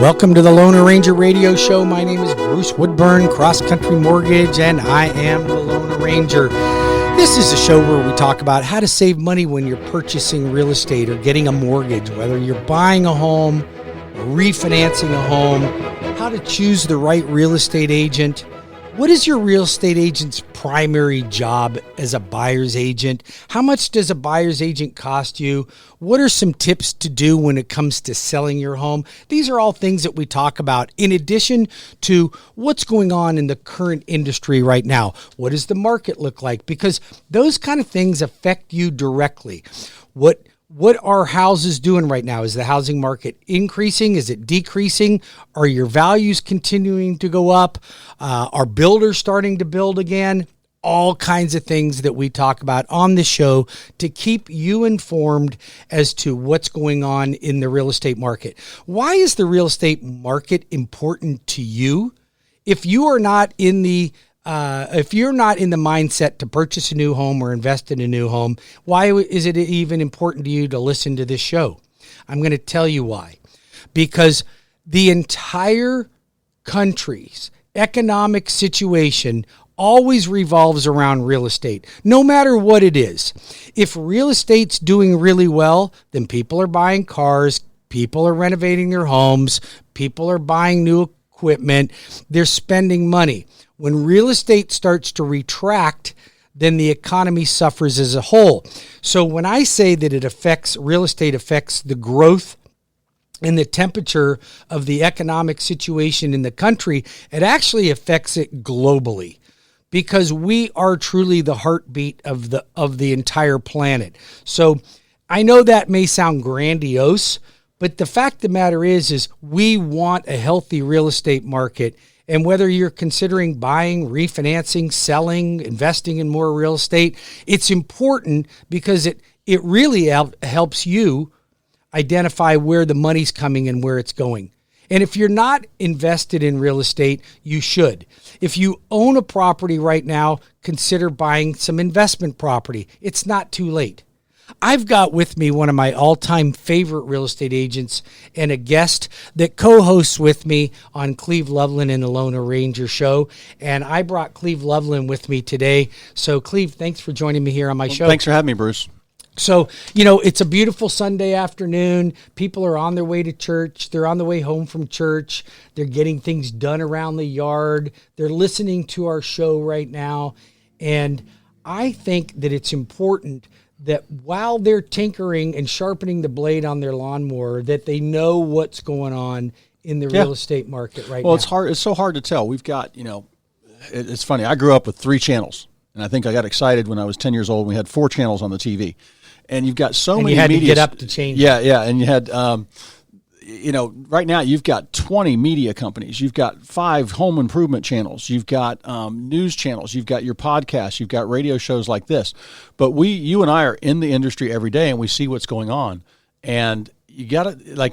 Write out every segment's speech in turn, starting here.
Welcome to the Loner Ranger Radio Show. My name is Bruce Woodburn, CrossCountry Mortgage, and I am the Loner Ranger. This is a show where we talk about how to save money when you're purchasing real estate or getting a mortgage, whether you're buying a home or refinancing a home, how to choose the right real estate agent. What is your real estate agent's primary job as a buyer's agent? How much does a buyer's agent cost you? What are some tips to do when it comes to selling your home? These are all things that we talk about in addition to what's going on in the current industry right now. What does the market look like? Because those kind of things affect you directly. What are houses doing right now? Is the housing market increasing? Is it decreasing? Are your values continuing to go up? Are builders starting to build again? All kinds of things that we talk about on the show to keep you informed as to what's going on in the real estate market. Why is the real estate market important to you? If you are not in the mindset to purchase a new home or invest in a new home, why is it even important to you to listen to this show? I'm going to tell you why. Because the entire country's economic situation always revolves around real estate, no matter what it is. If real estate's doing really well, then people are buying cars, people are renovating their homes, people are buying new equipment, they're spending money. When real estate starts to retract, then the economy suffers as a whole. So when I say that real estate affects the growth and the temperature of the economic situation in the country, it actually affects it globally because we are truly the heartbeat of the entire planet. So I know that may sound grandiose, but the fact of the matter is we want a healthy real estate market. And whether you're considering buying, refinancing, selling, investing in more real estate, it's important because it really helps you identify where the money's coming and where it's going. And if you're not invested in real estate, you should. If you own a property right now, consider buying some investment property. It's not too late. I've got with me one of my all-time favorite real estate agents and a guest that co-hosts with me on Cleve Loveland and the Loner Ranger Show. And I brought Cleve Loveland with me today. So, Cleve, thanks for joining me here on my show. Thanks for having me, Bruce. So, it's a beautiful Sunday afternoon. People are on their way to church. They're on the way home from church. They're getting things done around the yard. They're listening to our show right now. And I think that it's important that while they're tinkering and sharpening the blade on their lawnmower, that they know what's going on in the real estate market right now. Well, it's hard. It's so hard to tell. We've got, it's funny. I grew up with 3 channels, and I think I got excited when I was 10 years old. We had 4 channels on the TV, and you've got so many. You had media, to get up to change. Yeah, and you had, right now you've got 20 media companies. You've got 5 home improvement channels. You've got news channels. You've got your podcasts. You've got radio shows like this. But you and I are in the industry every day, and we see what's going on. And you got to,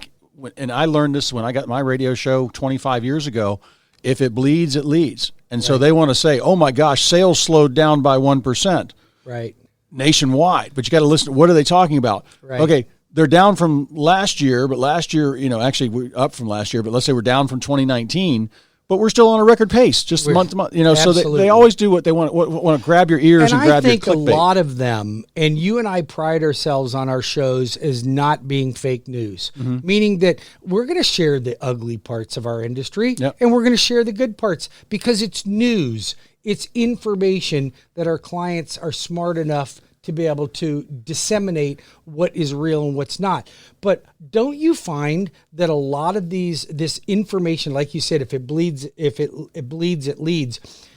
and I learned this when I got my radio show 25 years ago, if it bleeds, it leads. And so they want to say, oh my gosh, sales slowed down by 1%. Right. Nationwide. But you got to listen. What are they talking about? Right. Okay. They're down from last year, but last year, actually we're up from last year, but let's say we're down from 2019, but we're still on a record pace, just month to month, so they always do what they want to grab your ears and grab your clickbait. And I think a lot of them, and you and I pride ourselves on our shows as not being fake news, meaning that we're going to share the ugly parts of our industry and we're going to share the good parts because it's news, it's information that our clients are smart enough to be able to disseminate what is real and what's not. But don't you find that a lot of this information, like you said, if it bleeds, it leads.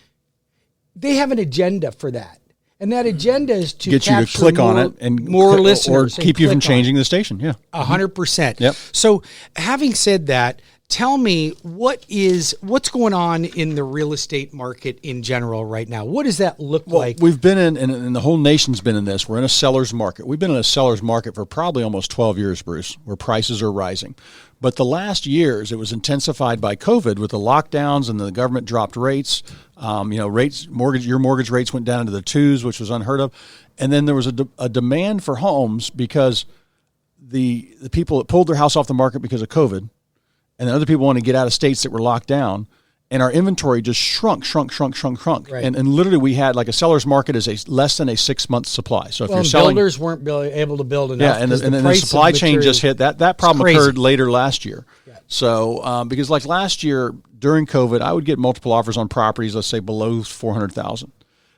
They have an agenda for that. And that agenda is to get you to click on it and more listeners or keep you from changing the station. Yeah. 100%. Yep. So having said that, tell me what's going on in the real estate market in general right now? What does that look like? We've been and the whole nation's been in this. We're in a seller's market. We've been in a seller's market for probably almost 12 years, Bruce, where prices are rising. But the last years, it was intensified by COVID with the lockdowns and the government dropped rates. Your mortgage rates went down into the 2s, which was unheard of. And then there was a demand for homes because the people that pulled their house off the market because of COVID, and then other people want to get out of states that were locked down. And our inventory just shrunk. Right. And literally we had like a seller's market is less than a 6 month supply. So if you're selling, builders weren't able to build enough. Yeah, and then the supply chain just hit. That problem occurred later last year. Yeah. So because like last year during COVID, I would get multiple offers on properties, let's say below 400,000.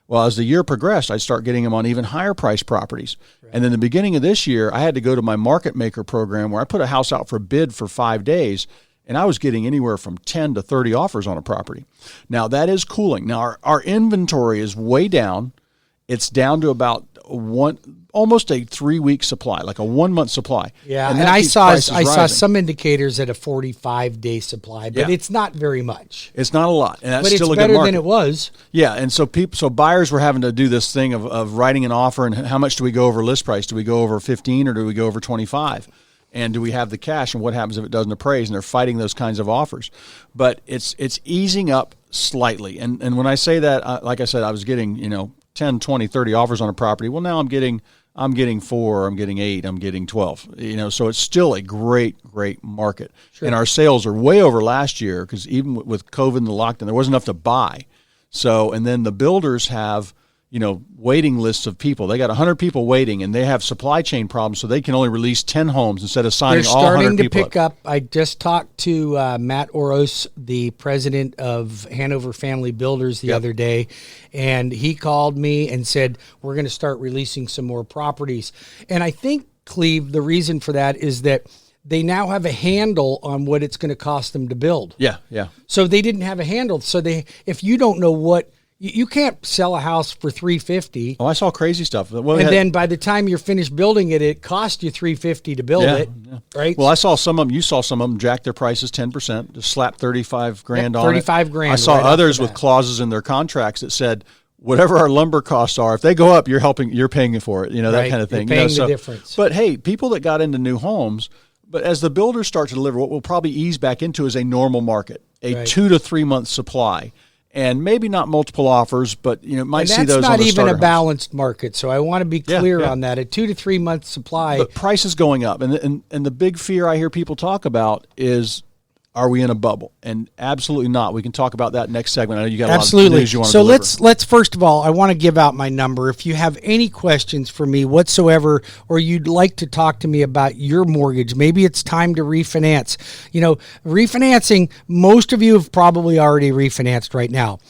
Well, as the year progressed, I'd start getting them on even higher priced properties. Right. And then the beginning of this year, I had to go to my market maker program where I put a house out for bid for 5 days. And I was getting anywhere from 10 to 30 offers on a property. Now, that is cooling. Now, our inventory is way down. It's down to about almost a 3-week supply, like a 1 month supply. Yeah, and I saw some indicators at a 45-day supply, but it's not very much. It's not a lot, and that's but still it's a good market. better than it was. Yeah, and so buyers were having to do this thing of writing an offer, and how much do we go over list price? Do we go over 15 or do we go over 25? And do we have the cash, and what happens if it doesn't appraise? And they're fighting those kinds of offers. But it's easing up slightly. And when I say that, like I said, I was getting 10, 20, 30 offers on a property. Well, now I'm getting 4, I'm getting 8, I'm getting 12. So it's still a great market. Sure. And our sales are way over last year because even with COVID and the lockdown, there wasn't enough to buy. So, and then the builders have waiting lists of people. They got 100 people waiting, and they have supply chain problems, so they can only release 10 homes instead of signing all 100 people. They're starting to pick up. I just talked to Matt Oros, the president of Hanover Family Builders, the other day, and he called me and said, we're going to start releasing some more properties. And I think, Cleve, the reason for that is that they now have a handle on what it's going to cost them to build. Yeah. So they didn't have a handle. So if you don't know what, you can't sell a house for $350. Oh, I saw crazy stuff. Then by the time you're finished building it, it cost you $350 to build it, right? Well, I saw some of them. You saw some of them jack their prices 10%, just slap $35,000 on it. $35,000. I saw others with clauses in their contracts that said, whatever our lumber costs are, if they go up, you're paying for it. That kind of thing. You're paying the difference. But hey, people that got into new homes. But as the builders start to deliver, what we'll probably ease back into is a normal market, a 2 to 3 month supply. And maybe not multiple offers, but might see those on the starter homes. That's not even a balanced market, so I want to be clear on that. A 2 to 3 month supply. But price is going up, and the big fear I hear people talk about is, are we in a bubble? And absolutely not. We can talk about that next segment. I know you got a lot of news you want to deliver. So let's first of all, I want to give out my number. If you have any questions for me whatsoever, or you'd like to talk to me about your mortgage, maybe it's time to refinance. Refinancing, most of you have probably already refinanced right now.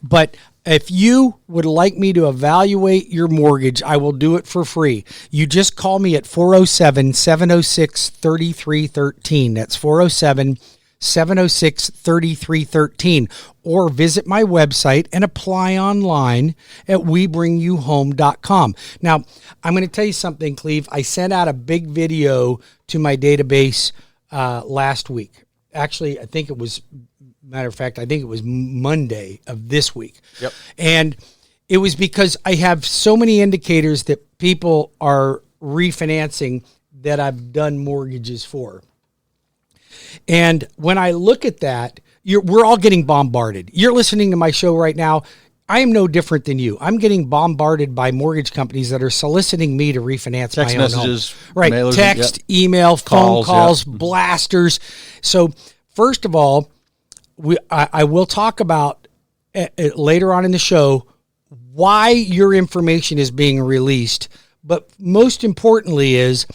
But if you would like me to evaluate your mortgage, I will do it for free. You just call me at 407-706-3313. That's 407-706-3313, or visit my website and apply online at webringyouhome.com. Now, I'm going to tell you something, Cleve. I sent out a big video to my database last week. Actually, I think it was Monday of this week. Yep. And it was because I have so many indicators that people are refinancing that I've done mortgages for. And when I look at that, we're all getting bombarded. You're listening to my show right now. I am no different than you. I'm getting bombarded by mortgage companies that are soliciting me to refinance my own messages, home. Right. Mailers, Text, email, phone calls, blasters. So first of all, I will talk about later on in the show why your information is being released. But most importantly is,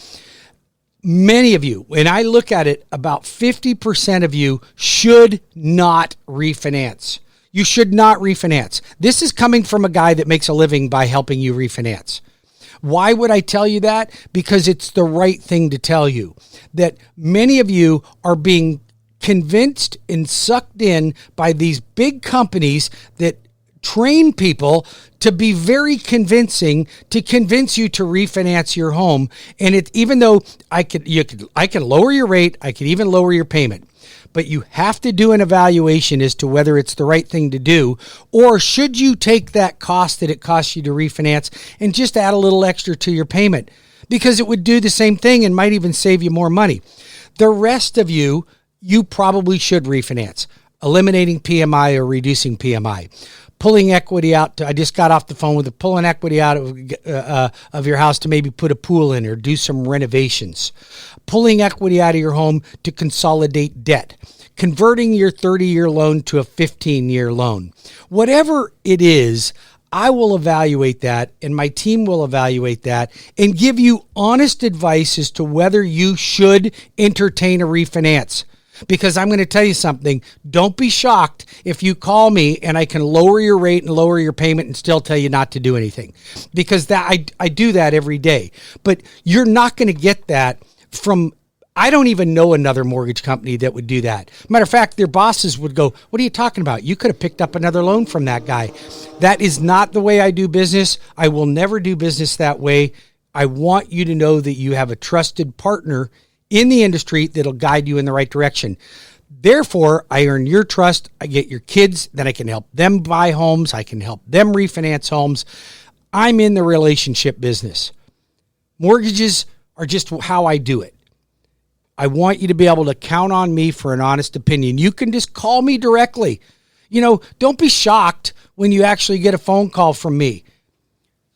many of you, when I look at it, about 50% of you should not refinance. You should not refinance. This is coming from a guy that makes a living by helping you refinance. Why would I tell you that? Because it's the right thing to tell you. That many of you are being convinced and sucked in by these big companies that train people to be very convincing, to convince you to refinance your home. And even though I can lower your rate, I could even lower your payment, but you have to do an evaluation as to whether it's the right thing to do, or should you take that cost that it costs you to refinance and just add a little extra to your payment, because it would do the same thing and might even save you more money. The rest of you probably should refinance, eliminating PMI or reducing PMI. Pulling equity out. I just got off the phone with pulling equity out of your house to maybe put a pool in or do some renovations. Pulling equity out of your home to consolidate debt. converting your 30-year loan to a 15-year loan. Whatever it is, I will evaluate that, and my team will evaluate that and give you honest advice as to whether you should entertain a refinance. Because I'm going to tell you something, don't be shocked if you call me and I can lower your rate and lower your payment and still tell you not to do anything. Because that I do that every day. But you're not going to get that from, I don't even know another mortgage company that would do that. Matter of fact, their bosses would go, what are you talking about? You could have picked up another loan from that guy. That is not the way I do business. I will never do business that way. I want you to know that you have a trusted partner in the industry that'll guide you in the right direction. Therefore, I earn your trust. I get your kids, then I can help them buy homes. I can help them refinance homes. I'm in the relationship business. Mortgages are just how I do it. I want you to be able to count on me for an honest opinion. You can just call me directly. Don't be shocked when you actually get a phone call from me.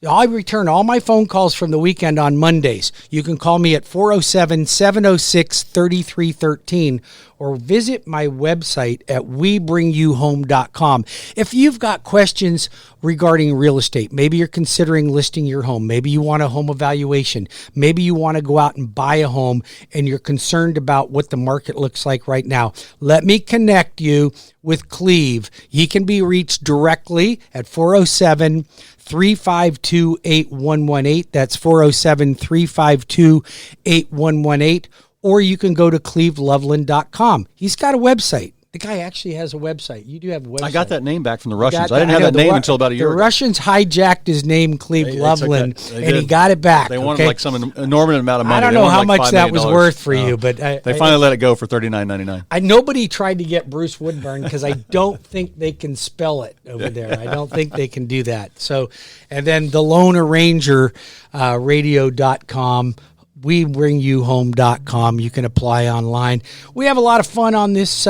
I return all my phone calls from the weekend on Mondays. You can call me at 407-706-3313 or visit my website at webringyouhome.com. If you've got questions regarding real estate, maybe you're considering listing your home, maybe you want a home evaluation, maybe you want to go out and buy a home and you're concerned about what the market looks like right now, let me connect you with Cleve. He can be reached directly at 407-352-8118. That's 407-352-8118. Or you can go to cleveloveland.com. He's got a website. The guy actually has a website. You do have a website. I got that name back from the Russians. I didn't have that name until about a year ago. The Russians hijacked his name, Cleve Loveland, and he got it back. They wanted like some enormous amount of money. I don't know how much that was worth for you, but they finally let it go for $39.99. Nobody tried to get Bruce Woodburn because I don't think they can spell it over there. I don't think they can do that. So, and then the Lone Arranger radio.com. WeBringYouHome.com. You can apply online. We have a lot of fun on this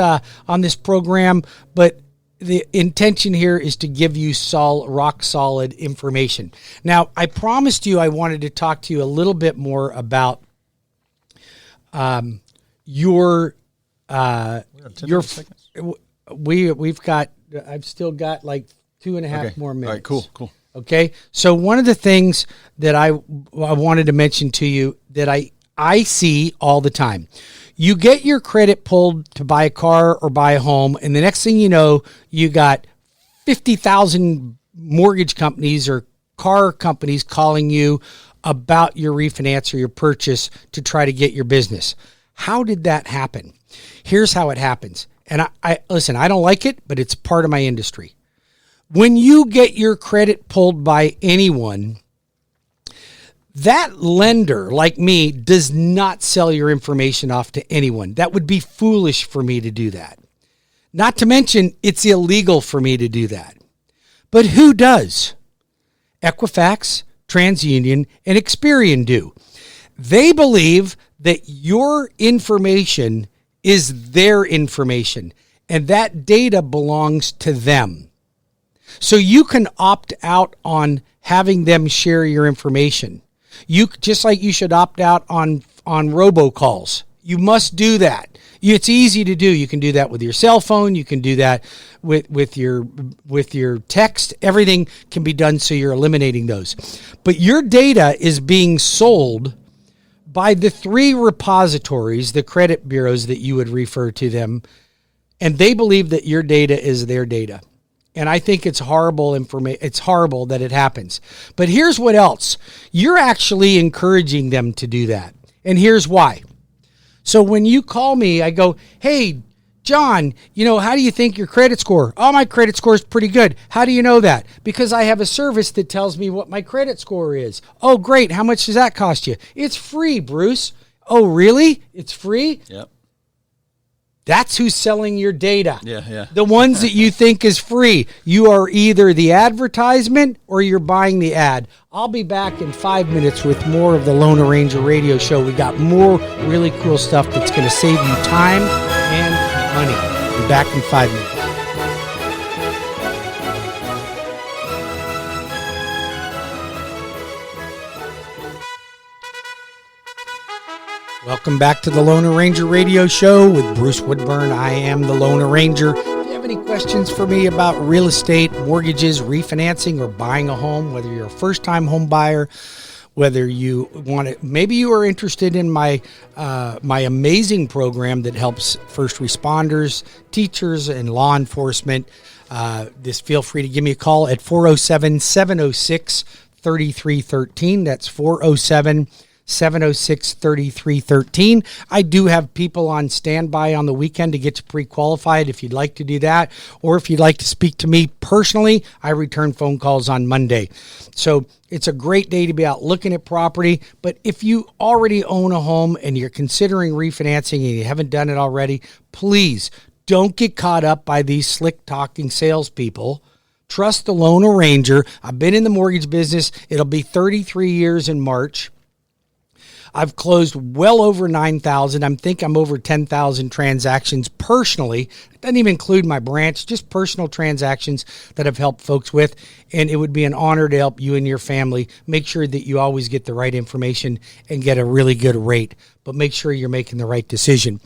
program, but the intention here is to give you rock solid information. Now, I promised you I wanted to talk to you a little bit more about your we've got. I've still got like 2.5 more minutes. All right, cool. Okay, so one of the things that I wanted to mention to you that I see all the time, you get your credit pulled to buy a car or buy a home, and the next thing you know, you got 50,000 mortgage companies or car companies calling you about your refinance or your purchase to try to get your business. How did that happen? Here's how it happens. And I listen, I don't like it, but it's part of my industry. When you get your credit pulled by anyone, that lender, like me, does not sell your information off to anyone. That would be foolish for me to do that. Not to mention, it's illegal for me to do that. But who does? Equifax, TransUnion, and Experian do. They believe that your information is their information, and that data belongs to them. So you can opt out on having them share your information. You just like you should opt out on robocalls. You must do that. It's easy to do. You can do that with your cell phone. You can do that with your text. Everything can be done, so you're eliminating those. But your data is being sold by the 3 repositories, the credit bureaus that you would refer to them, and they believe that your data is their data. And I think it's horrible it's horrible that it happens. But here's what else. You're actually encouraging them to do that. And here's why. So when you call me, I go, hey, John, how do you think your credit score? Oh, my credit score is pretty good. How do you know that? Because I have a service that tells me what my credit score is. Oh, great. How much does that cost you? It's free, Bruce. Oh, really? It's free? Yep. That's who's selling your data. Yeah. The ones that you think is free. You are either the advertisement or you're buying the ad. I'll be back in 5 minutes with more of the Lone Ranger Radio Show. We got more really cool stuff that's going to save you time and money. Be back in 5 minutes. Welcome back to the Loner Ranger Radio Show with Bruce Woodburn. I am the Loner Ranger. If you have any questions for me about real estate, mortgages, refinancing, or buying a home, whether you're a first-time home buyer, whether you want to, maybe you are interested in my amazing program that helps first responders, teachers, and law enforcement, just feel free to give me a call at 407-706-3313. That's 407-706-3313. I do have people on standby on the weekend to get you pre-qualified if you'd like to do that, or if you'd like to speak to me personally, I return phone calls on Monday. So it's a great day to be out looking at property, but if you already own a home and you're considering refinancing and you haven't done it already, please don't get caught up by these slick talking salespeople. Trust the Loner Ranger. I've been in the mortgage business. It'll be 33 years in March. I've closed well over 9,000. I think I'm over 10,000 transactions personally. It doesn't even include my branch, just personal transactions that I've helped folks with. And it would be an honor to help you and your family. Make sure that you always get the right information and get a really good rate, but make sure you're making the right decision.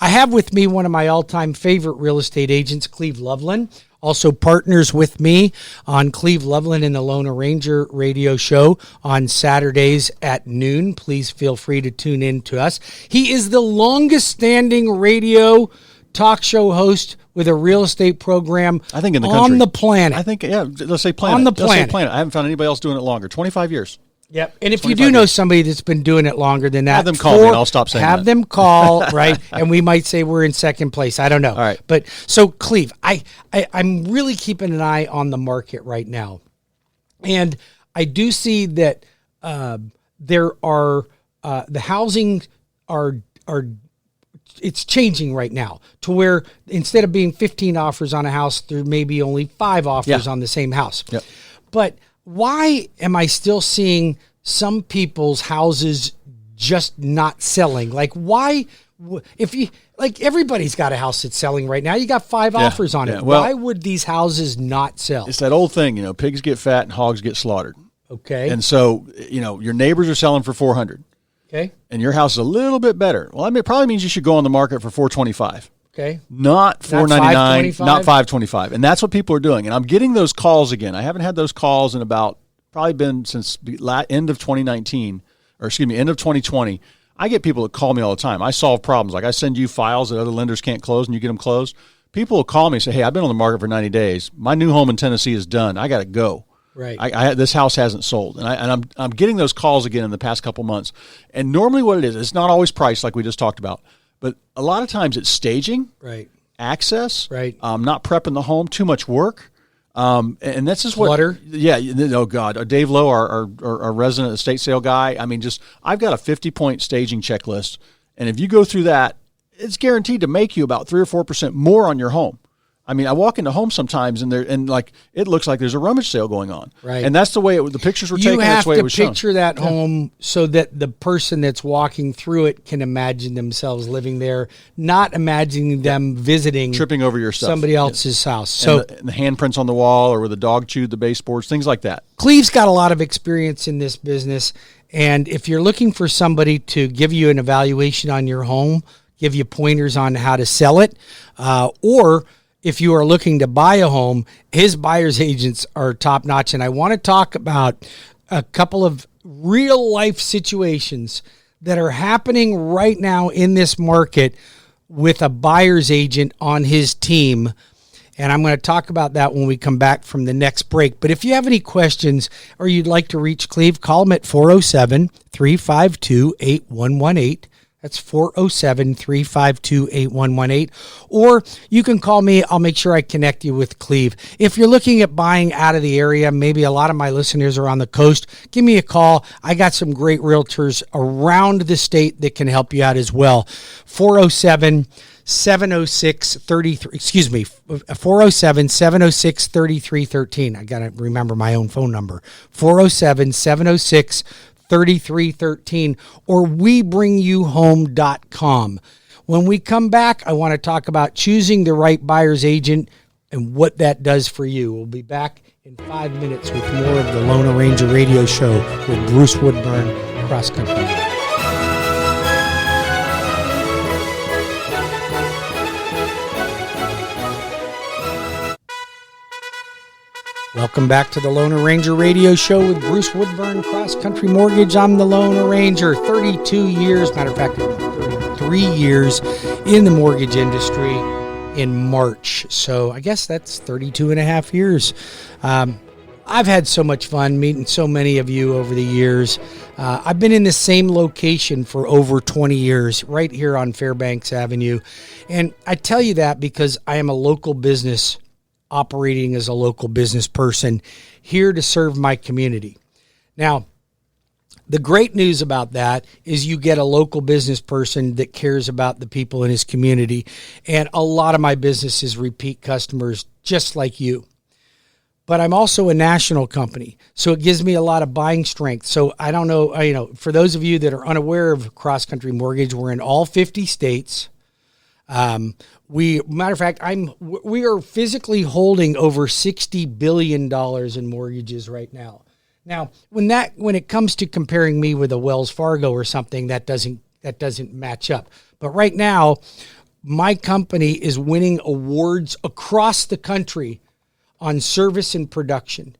I have with me one of my all-time favorite real estate agents, Cleve Loveland. Also partners with me on Cleve Loveland and the Loner Ranger Radio Show on Saturdays at noon. Please feel free to tune in to us. He is the longest standing radio talk show host with a real estate program, I think, in the on country. the planet. I think, yeah, let's say planet. On the Let's say planet. planet. I haven't found anybody else doing it longer. 25 years. Yep. And if you 25 do know years. somebody that's been doing it longer than that, Have them call me and I'll stop saying have that. them call, right? And we might say we're in second place. I don't know. All right. But so, Cleve, I'm really keeping an eye on the market right now. And I do see that there are the housing are it's changing right now to where instead of being 15 offers on a house, there may be only 5 offers on the same house. Yep. But why am I still seeing some people's houses just not selling? Like, why, if you, like, everybody's got a house that's selling right now. You got 5 offers on it. Well, why would these houses not sell? It's that old thing, pigs get fat and hogs get slaughtered. Okay. And so, your neighbors are selling for 400. Okay. And your house is a little bit better. Well, I mean, it probably means you should go on the market for 425. Okay. Not $499, not $525? $525. And that's what people are doing. And I'm getting those calls again. I haven't had those calls in about, probably been since end of 2019, or excuse me, end of 2020. I get people that call me all the time. I solve problems. Like I send you files that other lenders can't close and you get them closed. People will call me and say, hey, I've been on the market for 90 days. My new home in Tennessee is done. I got to go. Right. This house hasn't sold. And I'm getting those calls again in the past couple months. And normally what it is, it's not always price like we just talked about. But a lot of times it's staging, Right. access, Right. Not prepping the home, too much work. And this is Clutter. Yeah. Oh God. Dave Lowe, our resident estate sale guy. I mean, I've got a 50-point staging checklist. And if you go through that, it's guaranteed to make you about 3 or 4% more on your home. I mean, I walk into homes sometimes and it looks like there's a rummage sale going on. Right. And that's the way the pictures were taken. You That's have the way to it was shown. picture that home so that the person that's walking through it can imagine themselves living there, not imagining them visiting, Tripping over your stuff. somebody else's house. So and the handprints on the wall or where the dog chewed the baseboards, things like that. Cleve's got a lot of experience in this business. And if you're looking for somebody to give you an evaluation on your home, give you pointers on how to sell it, or if you are looking to buy a home, his buyer's agents are top notch. And I want to talk about a couple of real life situations that are happening right now in this market with a buyer's agent on his team. And I'm going to talk about that when we come back from the next break. But if you have any questions or you'd like to reach Cleve, call him at 407-352-8118. That's 407-352-8118. Or you can call me. I'll make sure I connect you with Cleve. If you're looking at buying out of the area, maybe a lot of my listeners are on the coast, give me a call. I got some great realtors around the state that can help you out as well. 407-706-3313. I got to remember my own phone number. 407-706-3313. 3313 or webringyouhome.com. When we come back, I want to talk about choosing the right buyer's agent and what that does for you. We'll be back in 5 minutes with more of the Loner Ranger Radio Show with Bruce Woodburn, CrossCountry. Welcome back to the Loner Ranger Radio Show with Bruce Woodburn, CrossCountry Mortgage. I'm the Loner Ranger, 32 years, matter of fact, 33 years in the mortgage industry in March. So I guess that's 32 and a half years. I've had so much fun meeting so many of you over the years. I've been in the same location for over 20 years, right here on Fairbanks Avenue. And I tell you that because I am a local business operating as a local business person here to serve my community. Now, the great news about that is you get a local business person that cares about the people in his community. And a lot of my business is repeat customers just like you. But I'm also a national company, so it gives me a lot of buying strength. So I don't know, for those of you that are unaware of CrossCountry Mortgage, we're in all 50 states. Matter of fact, we are physically holding over $60 billion in mortgages right now. Now, when it comes to comparing me with a Wells Fargo or something, that doesn't match up. But right now, my company is winning awards across the country on service and production.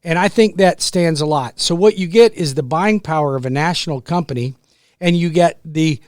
And I think that stands a lot. So what you get is the buying power of a national company, and you get the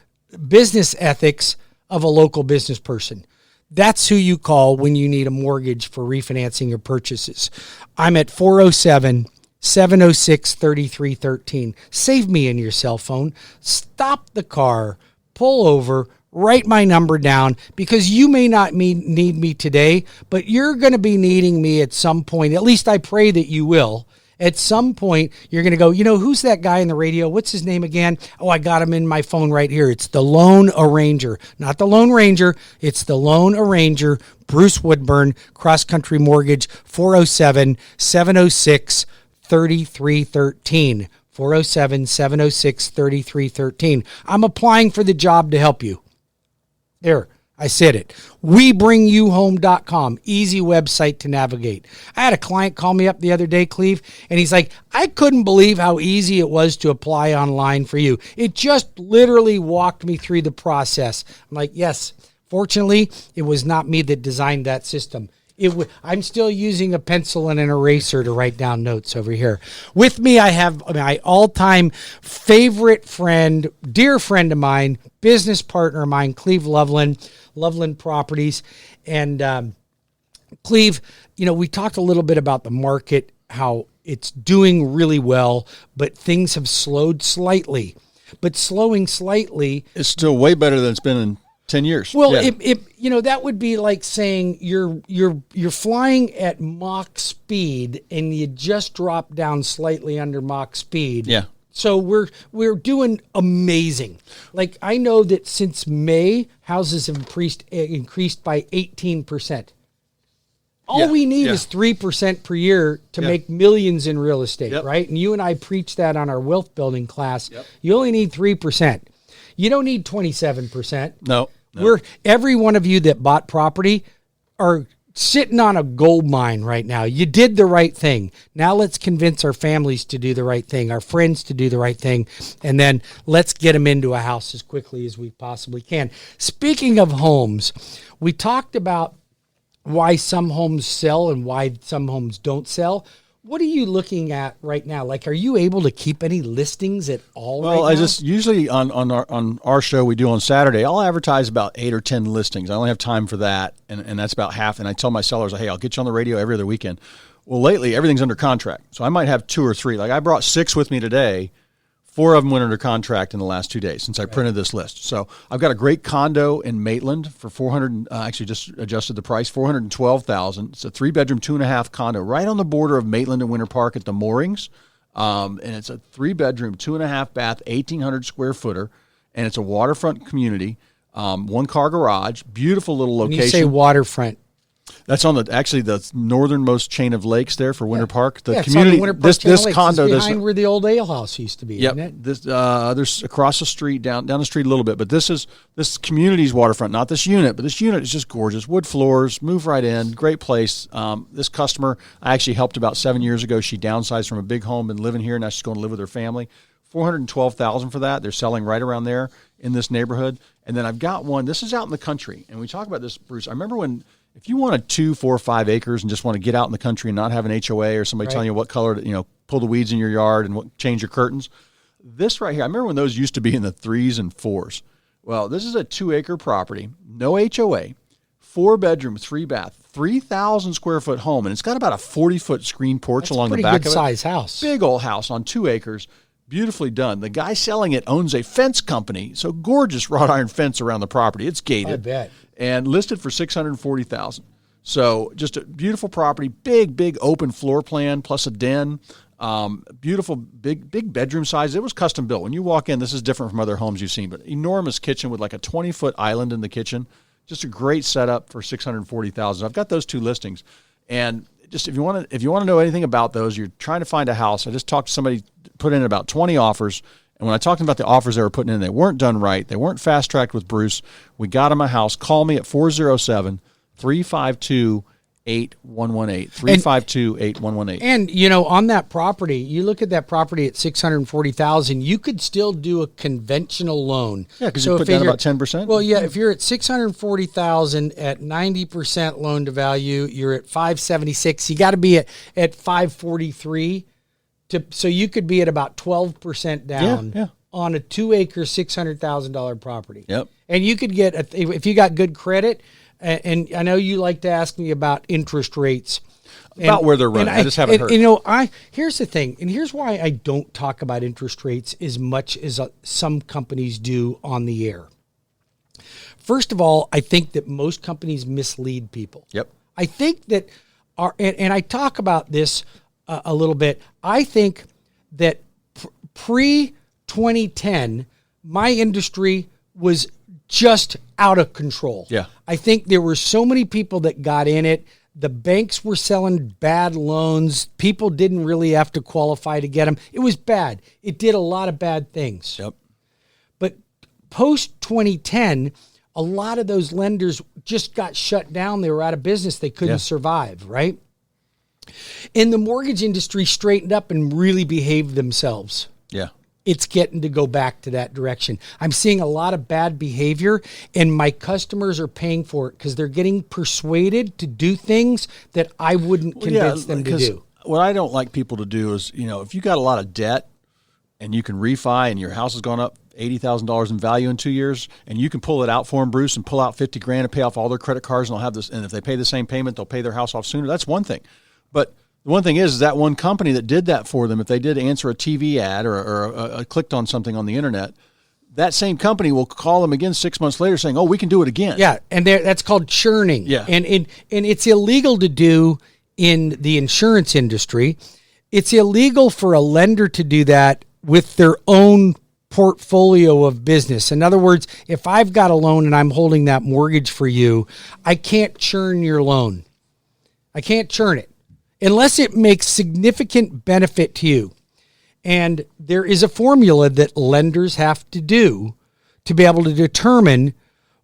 business ethics of a local business person. That's who you call when you need a mortgage for refinancing your purchases. I'm at 407-706-3313. Save me in your cell phone. Stop the car, pull over, write my number down, because you may not need me today, but you're going to be needing me at some point. At least I pray that you will. At some point, you're going to go, who's that guy in the radio? What's his name again? Oh, I got him in my phone right here. It's the Lone Arranger, not the Lone Ranger. It's the Lone Arranger, Bruce Woodburn, CrossCountry Mortgage, 407-706-3313. 407-706-3313. I'm applying for the job to help you. There, I said it. WeBringYouHome.com, easy website to navigate. I had a client call me up the other day, Cleve, and he's like, I couldn't believe how easy it was to apply online for you. It just literally walked me through the process. I'm like, yes, fortunately, it was not me that designed that system. I'm still using a pencil and an eraser to write down notes over here. With me, I have my all-time favorite friend, dear friend of mine, business partner of mine, Cleve Loveland, Loveland Properties. And Cleve, we talked a little bit about the market, how it's doing really well, but things have slowed slightly. But slowing slightly is still way better than it's been in 10 years. Well, yeah. That would be like saying you're flying at Mach speed and you just drop down slightly under Mach speed. Yeah. So we're doing amazing. Like, I know that since May, houses have increased by 18%. All we need is 3% per year to make millions in real estate, right? And you and I preach that on our wealth building class. Yep. You only need 3%. You don't need 27%. No. Every one of you that bought property are sitting on a gold mine right now. You did the right thing. Now let's convince our families to do the right thing, our friends to do the right thing, and then let's get them into a house as quickly as we possibly can. Speaking of homes, we talked about why some homes sell and why some homes don't sell. What are you looking at right now? Like, are you able to keep any listings at all right now? Well, I just usually on our show we do on Saturday, I'll advertise about 8 or 10 listings. I only have time for that, and that's about half. And I tell my sellers, hey, I'll get you on the radio every other weekend. Well, lately, everything's under contract. So I might have 2 or 3. Like, I brought 6 with me today. 4 of them went under contract in the last 2 days since I printed this list. So I've got a great condo in Maitland for actually just adjusted the price, $412,000. It's a 3-bedroom, 2.5 condo right on the border of Maitland and Winter Park at the moorings. And it's a 3-bedroom, 2.5 bath, 1,800 square footer. And it's a waterfront community, 1-car garage, beautiful little location. When you say waterfront, that's on the northernmost chain of lakes there for Winter Park. The community, this condo, it's behind where the old ale house used to be. Yep. Isn't it? There's across the street, down the street a little bit, but this community's waterfront, not this unit, but this unit is just gorgeous. Wood floors, move right in, great place. This customer I actually helped about 7 years ago. She downsized from a big home and living here. Now she's going to live with her family. $412,000 for that. They're selling right around there in this neighborhood. And then I've got one. This is out in the country, and we talk about this, Bruce. I remember when If you wanted 2, 4, 5 acres and just want to get out in the country and not have an HOA or somebody telling you what color to, pull the weeds in your yard and change your curtains, this right here, I remember when those used to be in the 3s and 4s. Well, this is a 2-acre property, no HOA, 4-bedroom, 3-bath, 3,000 square foot home, and it's got about a 40-foot screen porch along the back of it. Pretty good size house. Big old house on 2 acres, beautifully done. The guy selling it owns a fence company, so gorgeous wrought iron fence around the property. It's gated. I bet. And listed for $640,000. So just a beautiful property, big open floor plan plus a den. Beautiful big bedroom size. It was custom built. When you walk in, this is different from other homes you've seen, but enormous kitchen with like a 20-foot island in the kitchen. Just a great setup for $640,000. I've got those 2 listings, and just if you want to know anything about those, you're trying to find a house. I just talked to somebody, put in about 20 offers, and when I talked about the offers they were putting in, they weren't done right. They weren't fast tracked with Bruce. We got them a house. Call me at 407-352-8118. 352-8118. And on that property, you look at that property at $640,000, you could still do a conventional loan. Yeah, because you put down about 10%. Well, yeah, if you're at $640,000 at 90% loan to value, you're at $576. You got to be at $543 so you could be at about 12% down on a 2-acre $600,000 property. Yep. And you could get if you got good credit. And I know you like to ask me about interest rates. About where they're running. I just haven't heard. Here's the thing, and here's why I don't talk about interest rates as much as some companies do on the air. First of all, I think that most companies mislead people. Yep. I think that and I talk about this a little bit. I think that pre-2010, my industry was just out of control. Yeah. I think there were so many people that got in it. The banks were selling bad loans. People didn't really have to qualify to get them. It was bad. It did a lot of bad things. Yep. But post 2010, a lot of those lenders just got shut down. They were out of business. They couldn't survive, right? And the mortgage industry straightened up and really behaved themselves. Yeah. It's getting to go back to that direction. I'm seeing a lot of bad behavior, and my customers are paying for it because they're getting persuaded to do things that I wouldn't convince them to do. What I don't like people to do is, if you got a lot of debt and you can refi and your house has gone up $80,000 in value in 2 years, and you can pull it out for them, Bruce, and pull out $50,000 and pay off all their credit cards, and they'll have this. And if they pay the same payment, they'll pay their house off sooner. That's one thing. But the one thing is that one company that did that for them, if they did answer a TV ad or clicked on something on the internet, that same company will call them again 6 months later saying, "Oh, we can do it again." Yeah, and that's called churning. Yeah, and it's illegal to do in the insurance industry. It's illegal for a lender to do that with their own portfolio of business. In other words, if I've got a loan and I'm holding that mortgage for you, I can't churn your loan. I can't churn it unless it makes significant benefit to you. And there is a formula that lenders have to do to be able to determine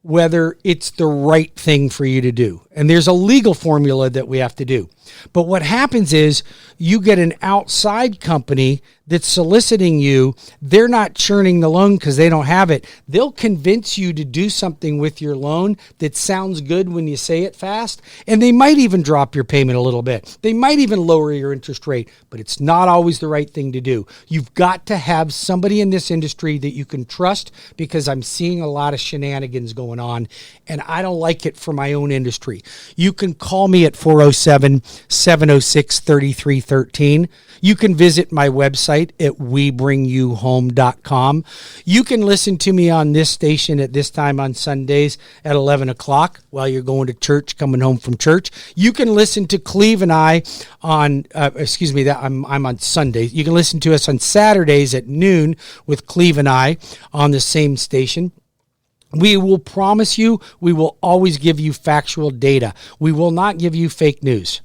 whether it's the right thing for you to do. And there's a legal formula that we have to do. But what happens is you get an outside company that's soliciting you. They're not churning the loan because they don't have it. They'll convince you to do something with your loan that sounds good when you say it fast. And they might even drop your payment a little bit. They might even lower your interest rate, but it's not always the right thing to do. You've got to have somebody in this industry that you can trust, because I'm seeing a lot of shenanigans going on and I don't like it for my own industry. You can call me at 407-706-3313. You can visit my website at webringyouhome.com. You can listen to me on this station at this time on Sundays at 11 o'clock while you're going to church, coming home from church. You can listen to Cleve and I on, I'm on Sundays. You can listen to us on Saturdays at noon with Cleve and I on the same station. We will promise you, we will always give you factual data. We will not give you fake news.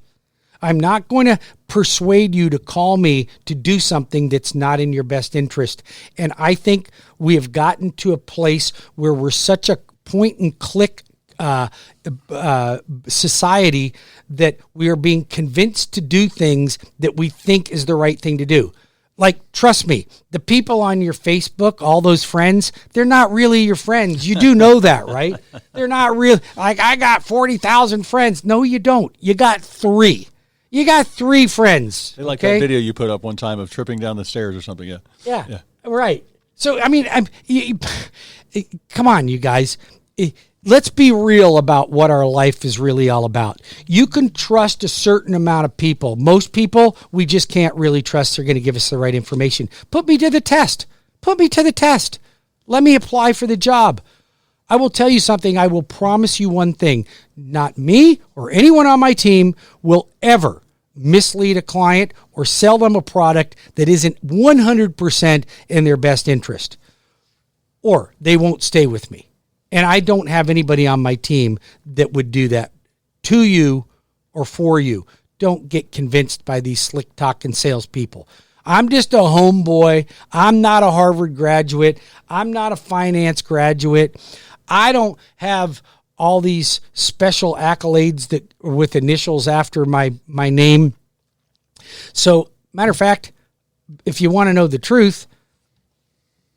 I'm not going to persuade you to call me to do something that's not in your best interest. And I think we have gotten to a place where we're such a point and click society that we are being convinced to do things that we think is the right thing to do. Like, trust me, the people on your Facebook, all those friends, they're not really your friends. You do know that, right? They're not real. Like, I got 40,000 friends. No, you don't. You got 3. You got 3 friends. They like that video you put up one time of tripping down the stairs or something. Yeah. Right. So, I mean, come on, you guys. Let's be real about what our life is really all about. You can trust a certain amount of people. Most people, we just can't really trust they're going to give us the right information. Put me to the test. Put me to the test. Let me apply for the job. I will tell you something. I will promise you one thing. Not me or anyone on my team will ever mislead a client or sell them a product that isn't 100% in their best interest, or they won't stay with me. And I don't have anybody on my team that would do that to you or for you. Don't get convinced by these slick talking salespeople. I'm just a homeboy. I'm not a Harvard graduate. I'm not a finance graduate. I don't have all these special accolades that are with initials after my name. So, matter of fact, if you want to know the truth,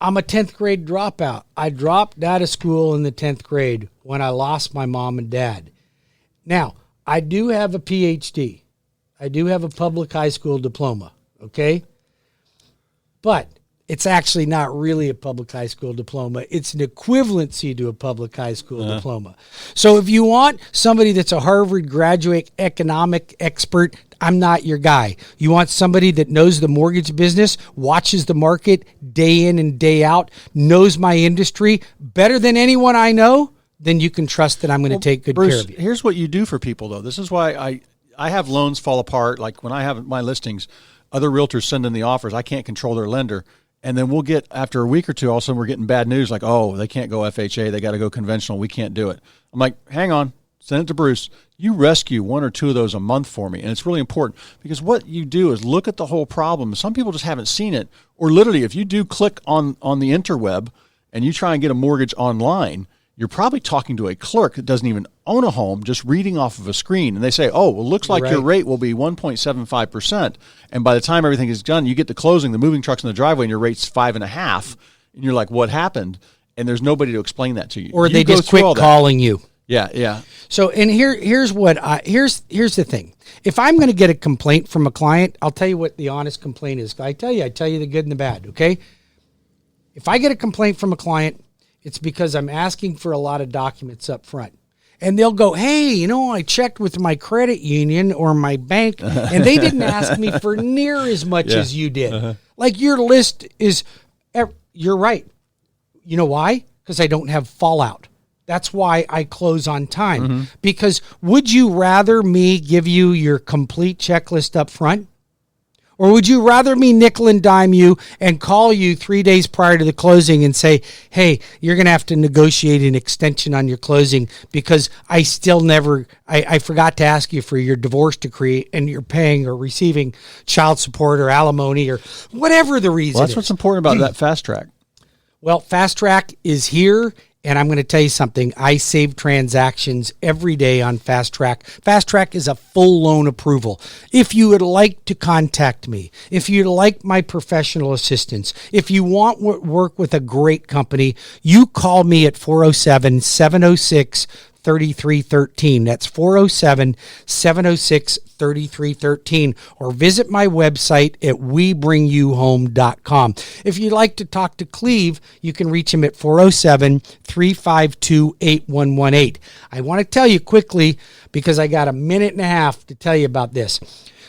I'm a 10th grade dropout. I dropped out of school in the 10th grade when I lost my mom and dad. Now, I do have a PhD. I do have a public high school diploma, okay? But it's actually not really a public high school diploma. It's an equivalency to a public high school diploma. So if you want somebody that's a Harvard graduate economic expert, I'm not your guy. You want somebody that knows the mortgage business, watches the market day in and day out, knows my industry better than anyone I know, then you can trust that I'm going to take good Bruce, care of you. Here's what you do for people, though. This is why I have loans fall apart. Like when I have my listings, other realtors send in the offers. I can't control their lender. And then we'll get, after a week or two, all of a sudden we're getting bad news like, oh, they can't go FHA. They got to go conventional. We can't do it. I'm like, hang on. Send it to Bruce. You rescue 1 or 2 of those a month for me. And it's really important because what you do is look at the whole problem. Some people just haven't seen it. Or literally, if you do click on the interweb and you try and get a mortgage online, you're probably talking to a clerk that doesn't even own a home, just reading off of a screen. And they say, oh, well, looks like your rate will be 1.75%. And by the time everything is done, you get to closing, the moving truck's in the driveway, and your rate's 5.5%. And you're like, what happened? And there's nobody to explain that to you. Or they just quit calling you. Yeah. So, and here's the thing. If I'm going to get a complaint from a client, I'll tell you what the honest complaint is. I tell you the good and the bad, okay? If I get a complaint from a client, it's because I'm asking for a lot of documents up front. And they'll go, hey, I checked with my credit union or my bank, and they didn't ask me for near as much as you did. Like your list is, you're right. You know why? Because I don't have fallout. That's why I close on time. Because would you rather me give you your complete checklist up front? Or would you rather me nickel and dime you and call you 3 days prior to the closing and say, hey, you're going to have to negotiate an extension on your closing because I forgot to ask you for your divorce decree and you're paying or receiving child support or alimony or whatever the reason is. Well, that's what's important about that fast track. Well, fast track is here. And I'm going to tell you something. I save transactions every day on Fast Track. Fast Track is a full loan approval. If you would like to contact me, if you'd like my professional assistance, if you want work with a great company, you call me at 407-706-3313. That's 407-706-3313. Or visit my website at webringyouhome.com. If you'd like to talk to Cleve, you can reach him at 407-352-8118. I want to tell you quickly because I got a minute and a half to tell you about this.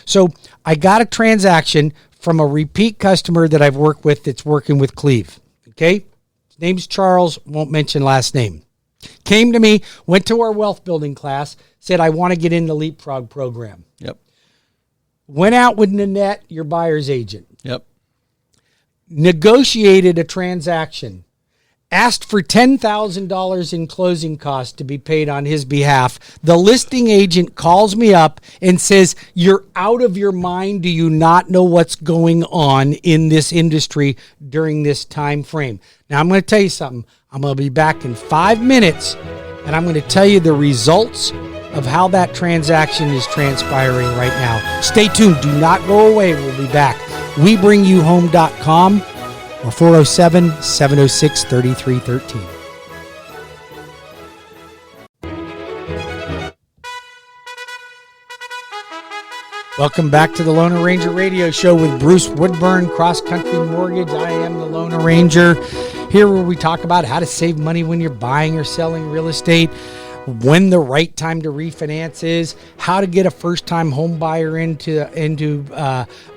So I got a transaction from a repeat customer that I've worked with that's working with Cleve. Okay? His name's Charles, won't mention last name. Came to me, went to our wealth building class, said, I want to get in the Leapfrog program. Yep. Went out with Nanette, your buyer's agent. Yep. Negotiated a transaction. Asked for $10,000 in closing costs to be paid on his behalf. The listing agent calls me up and says, you're out of your mind. Do you not know what's going on in this industry during this time frame? Now, I'm going to tell you something. I'm going to be back in 5 minutes, and I'm going to tell you the results of how that transaction is transpiring right now. Stay tuned. Do not go away. We'll be back. WeBringYouHome.com or 407-706-3313. Welcome back to the Loner Ranger Radio Show with Bruce Woodburn, CrossCountry Mortgage. I am the Loner Ranger. Here where we talk about how to save money when you're buying or selling real estate, when the right time to refinance is, how to get a first-time home buyer into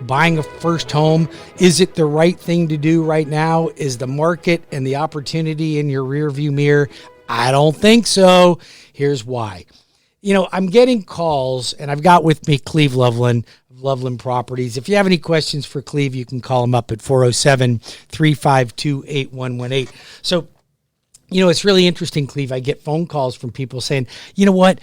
buying a first home. Is it the right thing to do right now? Is the market and the opportunity in your rearview mirror? I don't think so. Here's why. You know, I'm getting calls, and I've got with me Cleve Loveland of Loveland Properties. If you have any questions for Cleve, you can call him up at 407-352-8118. So, you know, it's really interesting, Cleve. I get phone calls from people saying, you know what,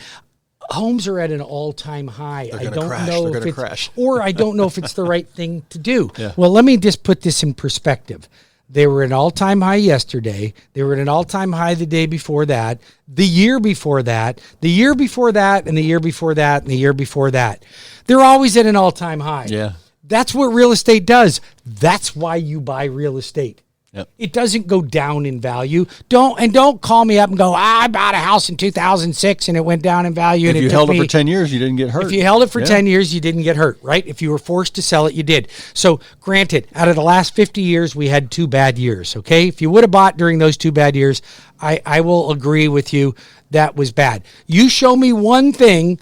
homes are at an all-time high. I don't know if it's crash. Or I don't know if it's the right thing to do. Yeah. Well, let me just put this in perspective. They were at an all-time high yesterday. They were at an all-time high the day before that, the year before that, the year before that, and the year before that, and the year before that. They're always at an all-time high. Yeah. That's what real estate does. That's why you buy real estate. Yep. It doesn't go down in value. Don't call me up and go, I bought a house in 2006 and it went down in value. If you held it for 10 years, you didn't get hurt. If you held it for 10 years, you didn't get hurt, right? If you were forced to sell it, you did. So granted, out of the last 50 years, we had 2 bad years, okay? If you would have bought during those 2 bad years, I will agree with you, that was bad. You show me one thing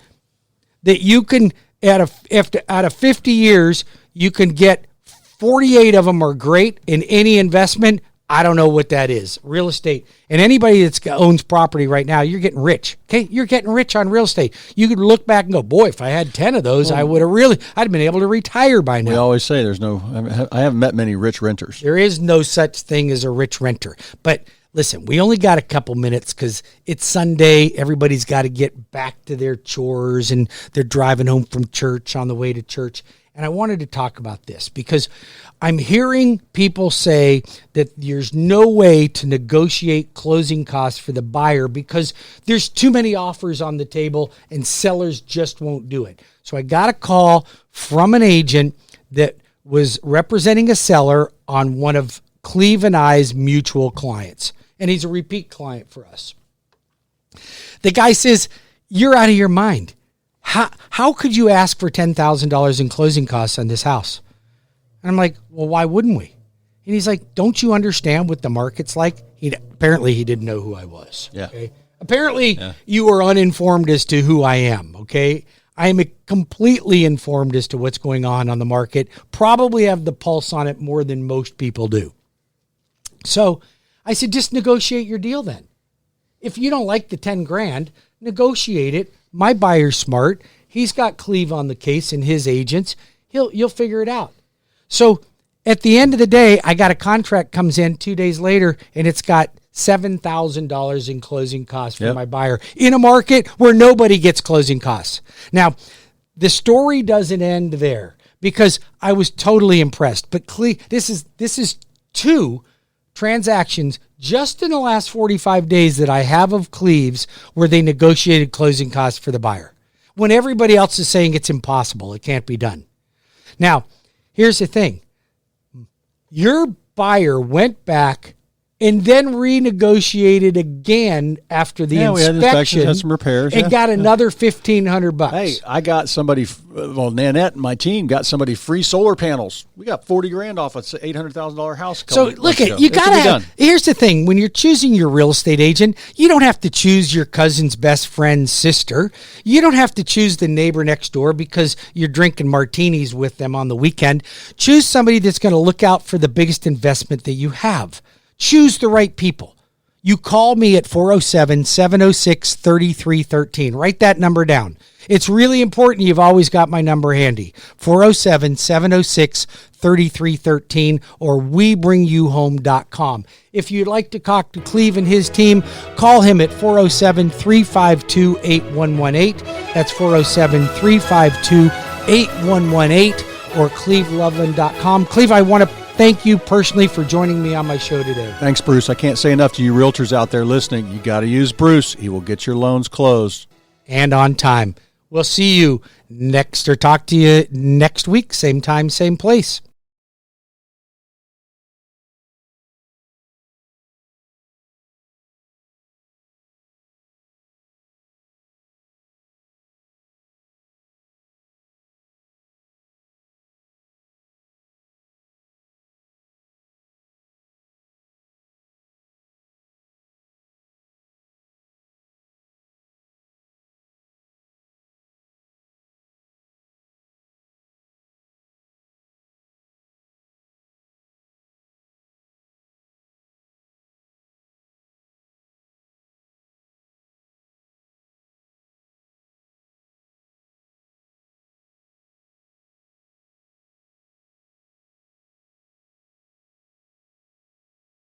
that you can, out of 50 years, you can get 48 of them are great in any investment. I don't know what that is. Real estate. And anybody that owns property right now, you're getting rich. Okay? You're getting rich on real estate. You could look back and go, boy, if I had 10 of those, I'd have been able to retire by now. We always say I haven't met many rich renters. There is no such thing as a rich renter. But listen, we only got a couple minutes because it's Sunday. Everybody's got to get back to their chores and they're driving home from church on the way to church. And I wanted to talk about this because I'm hearing people say that there's no way to negotiate closing costs for the buyer because there's too many offers on the table and sellers just won't do it. So I got a call from an agent that was representing a seller on one of Cleve and I's mutual clients. And he's a repeat client for us. The guy says, you're out of your mind. How could you ask for $10,000 in closing costs on this house? And I'm like, well, why wouldn't we? And he's like, don't you understand what the market's like? Apparently he didn't know who I was. Yeah. Okay? Apparently you are uninformed as to who I am. Okay. I am completely informed as to what's going on the market. Probably have the pulse on it more than most people do. So I said, just negotiate your deal then. If you don't like the 10 grand, negotiate it. My buyer's smart. He's got Cleve on the case and his agents. You'll figure it out. So at the end of the day, I got a contract comes in 2 days later and it's got $7,000 in closing costs for my buyer in a market where nobody gets closing costs. Now, the story doesn't end there because I was totally impressed. But Cleve, this is 2 transactions just in the last 45 days that I have of Cleve's where they negotiated closing costs for the buyer when everybody else is saying it's impossible. It can't be done. Now, here's the thing. Your buyer went back and then renegotiated again after the inspection. Had some repairs, and got another $1,500. Hey, I got somebody. Well, Nanette and my team got somebody free solar panels. We got $40,000 off an $800,000 house. So look at you got to. Here's the thing: when you're choosing your real estate agent, you don't have to choose your cousin's best friend's sister. You don't have to choose the neighbor next door because you're drinking martinis with them on the weekend. Choose somebody that's going to look out for the biggest investment that you have. Choose the right people. You call me at 407-706-3313. Write that number down. It's really important you've always got my number handy. 407-706-3313 or WeBringYouHome.com. If you'd like to talk to Cleve and his team, call him at 407-352-8118. That's 407-352-8118 or CleveLoveland.com. Cleve, I want to thank you personally for joining me on my show today. Thanks, Bruce. I can't say enough to you realtors out there listening. You got to use Bruce. He will get your loans closed. And on time. We'll see you next or talk to you next week. Same time, same place.